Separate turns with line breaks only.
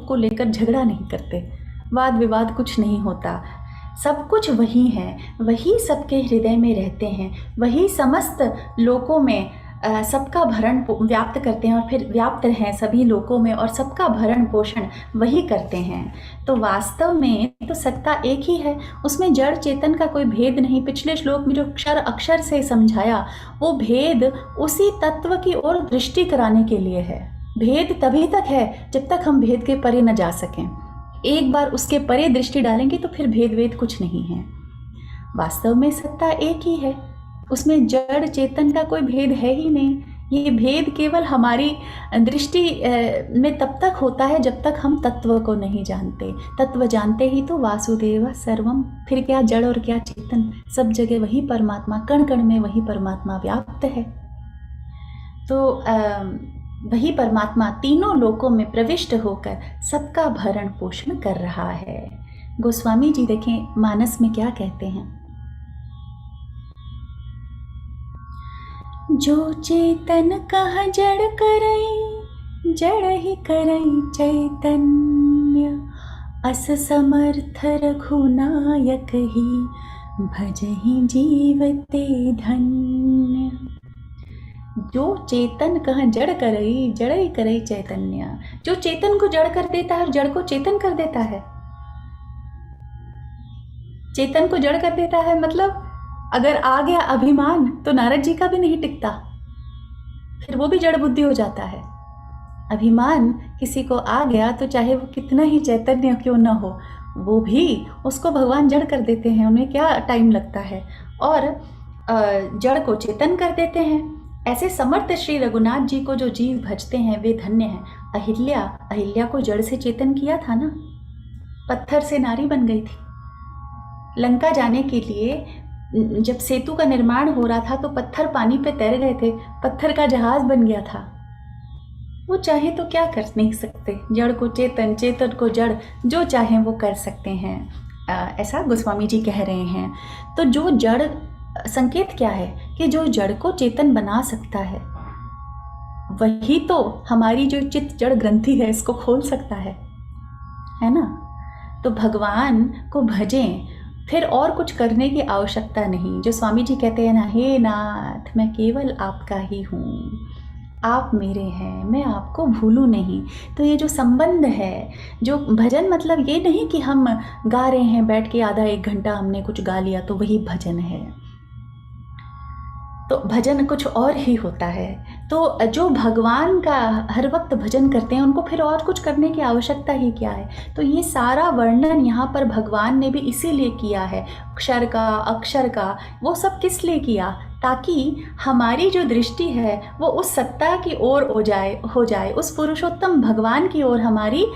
को लेकर झगड़ा नहीं करते, वाद विवाद कुछ नहीं होता। सब कुछ वही है, वही सबके हृदय में रहते हैं, वही समस्त लोकों में सबका भरण व्याप्त करते हैं और फिर व्याप्त हैं सभी लोकों में और सबका भरण पोषण वही करते हैं। तो वास्तव में तो सत्ता एक ही है, उसमें जड़ चेतन का कोई भेद नहीं। पिछले श्लोक में जो क्षर अक्षर से समझाया वो भेद उसी तत्व की ओर दृष्टि कराने के लिए है। भेद तभी तक है जब तक हम भेद के परे न जा सकें। एक बार उसके परे दृष्टि डालेंगे तो फिर भेद वेद कुछ नहीं है। वास्तव में सत्ता एक ही है, उसमें जड़ चेतन का कोई भेद है ही नहीं। ये भेद केवल हमारी दृष्टि में तब तक होता है जब तक हम तत्व को नहीं जानते। तत्व जानते ही तो वासुदेव सर्वम, फिर क्या जड़ और क्या चेतन, सब जगह वही परमात्मा, कण कण में वही परमात्मा व्याप्त है। तो वही परमात्मा तीनों लोकों में प्रविष्ट होकर सबका भरण पोषण कर रहा है। गोस्वामी जी देखें मानस में क्या कहते हैं, जो चेतन कह जड़ करई, जड़ ही करई चैतन्य, अस समर्थ रघुनायक ही, भजहि जीवते धन्य। जो चेतन कह जड़ करई, जड़ ही करई चैतन्य, जो चेतन को जड़ कर देता है और जड़ को चेतन कर देता है। चेतन को जड़ कर देता है मतलब अगर आ गया अभिमान तो नारद जी का भी नहीं टिकता, फिर वो भी जड़ बुद्धि हो जाता है। अभिमान किसी को आ गया तो चाहे वो कितना ही चैतन्य क्यों न हो, वो भी उसको भगवान जड़ कर देते हैं, उन्हें क्या टाइम लगता है, और जड़ को चेतन कर देते हैं। ऐसे समर्थ श्री रघुनाथ जी को जो जीव भजते हैं वे धन्य हैं। अहिल्या को जड़ से चेतन किया था ना, पत्थर से नारी बन गई थी। लंका जाने के लिए जब सेतु का निर्माण हो रहा था तो पत्थर पानी पे तैर गए थे, पत्थर का जहाज बन गया था। वो चाहे तो क्या कर नहीं सकते, जड़ को चेतन, चेतन को जड़, जो चाहे वो कर सकते हैं। ऐसा गोस्वामी जी कह रहे हैं। तो जो जड़, संकेत क्या है कि जो जड़ को चेतन बना सकता है वही तो हमारी जो चित्त जड़ ग्रंथि है इसको खोल सकता है ना। तो भगवान को भजें, फिर और कुछ करने की आवश्यकता नहीं। जो स्वामी जी कहते हैं ना, हे नाथ मैं केवल आपका ही हूँ, आप मेरे हैं, मैं आपको भूलूं नहीं। तो ये जो संबंध है, जो भजन मतलब ये नहीं कि हम गा रहे हैं बैठ के आधा एक घंटा हमने कुछ गा लिया तो वही भजन है। तो भजन कुछ और ही होता है। तो जो भगवान का हर वक्त भजन करते हैं उनको फिर और कुछ करने की आवश्यकता ही क्या है। तो ये सारा वर्णन यहाँ पर भगवान ने भी इसीलिए किया है, क्षर का, अक्षर का, वो सब किस लिए किया, ताकि हमारी जो दृष्टि है वो उस सत्ता की ओर हो जाए, उस पुरुषोत्तम भगवान की ओर हमारी